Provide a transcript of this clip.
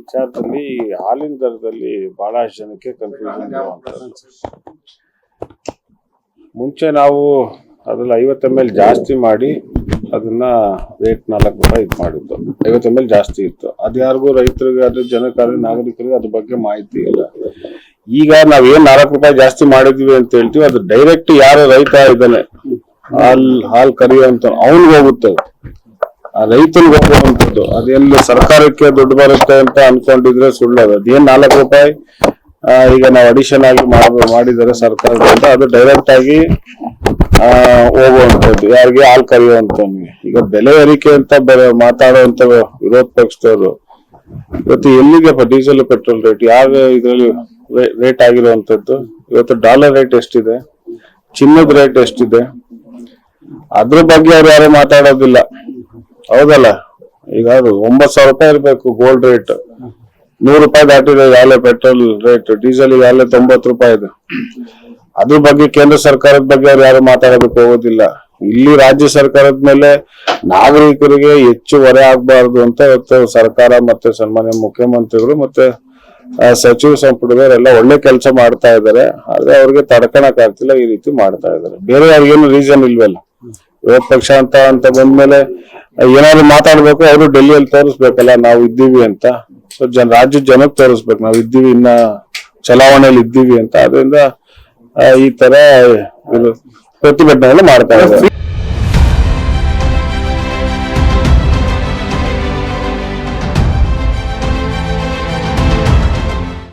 ವಿಚಾರದಲ್ಲಿ ಹಾಲಿನ ದರದಲ್ಲಿ ಬಹಳಷ್ಟು ಜನಕ್ಕೆ ಕನ್ಫ್ಯೂಷನ್ ಇರುವಂತದ್ದು. ಮುಂಚೆ ನಾವು ಅದ್ರಲ್ಲಿ 50 ml ಜಾಸ್ತಿ ಮಾಡಿ ಅದನ್ನ ರೇಟ್ 4 ರೂಪಾಯಿ ಇದು ಮಾಡಿದ್ದು. 50 ml ಜಾಸ್ತಿ ಇತ್ತು. ಅದ್ಯಾರಿಗೂ ರೈತರಿಗೆ ಅದ್ರ ಜನಕಾರಿ ನಾಗರಿಕರಿಗೆ ಅದ್ರ ಬಗ್ಗೆ ಮಾಹಿತಿ ಇಲ್ಲ. ಈಗ ನಾವೇನ್ 4 ರೂಪಾಯಿ ಜಾಸ್ತಿ ಮಾಡಿದ್ವಿ ಅಂತ ಹೇಳ್ತೀವಿ, ಅದು ಡೈರೆಕ್ಟ್ ಯಾರು ರೈತ ಇದ್ದಾನೆ ಹಾಲ್ ಕರಿಯುವಂತ ಅವ್ನಿಗೆ ಹೋಗುತ್ತೆ, ಆ ರೈತನಿಗೆ ಹೋಗುವಂಥದ್ದು. ಅದೆಲ್ಲ ಸರ್ಕಾರಕ್ಕೆ ದುಡ್ಡು ಬರುತ್ತೆ ಅಂತ ಅನ್ಕೊಂಡಿದ್ರೆ ಸುಳ್ಳು. ಅದೇನ್ 4 ರೂಪಾಯಿ ಈಗ ನಾವು ಅಡಿಷನ್ ಆಗಿ ಮಾಡಿದರೆ ಸರ್ಕಾರದಿಂದ, ಅದು ಡೈರೆಕ್ಟ್ ಆಗಿ ಹೋಗುವಂಥದ್ದು ಯಾರಿಗೆ ಹಾಲ್ ಕರಿಯುವಂತವ್ನಿಗೆ. ಈಗ ಬೆಲೆ ಏರಿಕೆ ಅಂತ ಮಾತಾಡುವಂತ ವಿರೋಧ ಪಕ್ಷದವರು ಇವತ್ತು ಎಲ್ಲಿಗೆ ಡೀಸೆಲ್ ಪೆಟ್ರೋಲ್ ರೇಟ್ ಯಾವ ಇದ್ರಲ್ಲಿ ರೇಟ್ ಆಗಿರುವಂತದ್ದು? ಇವತ್ತು ಡಾಲರ್ ರೇಟ್ ಎಷ್ಟಿದೆ, ಚಿನ್ನದ ರೇಟ್ ಎಷ್ಟಿದೆ, ಅದ್ರ ಬಗ್ಗೆ ಅವ್ರು ಯಾರು ಮಾತಾಡೋದಿಲ್ಲ. ಹೌದಲ್ಲ? ಈಗ ಅದು 9,000 ರೂಪಾಯಿ ಇರ್ಬೇಕು ಗೋಲ್ಡ್ ರೇಟ್, 100 ರೂಪಾಯಿ ದಾಟಿದೆ Yale petrol rate, diesel Yale 90 ರೂಪಾಯಿ ಇದೆ. ಅದ್ರ ಬಗ್ಗೆ ಕೇಂದ್ರ ಸರ್ಕಾರದ ಬಗ್ಗೆ ಅವ್ರು ಯಾರು ಮಾತಾಡೋದಕ್ಕೆ ಹೋಗೋದಿಲ್ಲ. ಇಲ್ಲಿ ರಾಜ್ಯ ಸರ್ಕಾರದ ಮೇಲೆ ನಾಗರಿಕರಿಗೆ ಹೆಚ್ಚು ಹೊರೆ ಆಗ್ಬಾರ್ದು ಅಂತ ಇವತ್ತು ಸರ್ಕಾರ ಮತ್ತೆ ಸನ್ಮಾನ್ಯ ಮುಖ್ಯಮಂತ್ರಿಗಳು ಮತ್ತೆ ಸಚಿವ ಸಂಪುಟದವರೆಲ್ಲ ಒಳ್ಳೆ ಕೆಲಸ ಮಾಡ್ತಾ ಇದ್ದಾರೆ. ಆದ್ರೆ ಅವ್ರಿಗೆ ತಡ್ಕೊಳಕ್ ಆಗ್ತಿಲ್ಲ, ಈ ರೀತಿ ಮಾಡ್ತಾ ಇದ್ದಾರೆ. ಬೇರೆ ಯಾರಿಗೇನು ರೀಸನ್ ಇಲ್ವಲ್ಲ. ವಿರೋಧ ಪಕ್ಷ ಅಂತ ಬಂದ್ಮೇಲೆ ಏನಾದ್ರು ಮಾತಾಡ್ಬೇಕು, ಅವರು ಡೆಲ್ಲಿಯಲ್ಲಿ ತೋರಿಸ್ಬೇಕಲ್ಲ ನಾವು ಇದ್ದೀವಿ ಅಂತ. ಸೊ ರಾಜ್ಯದ ಜನಕ್ಕೆ ತೋರಿಸ್ಬೇಕು ನಾವು ಇದ್ದೀವಿ, ಇನ್ನ ಚಲಾವಣೆಯಲ್ಲಿ ಇದ್ದೀವಿ ಅಂತ. ಅದರಿಂದ ಈ ತರ ಪ್ರತಿಭಟನೆ ಮಾಡ್ತಾ ಇದ್ದಾರೆ.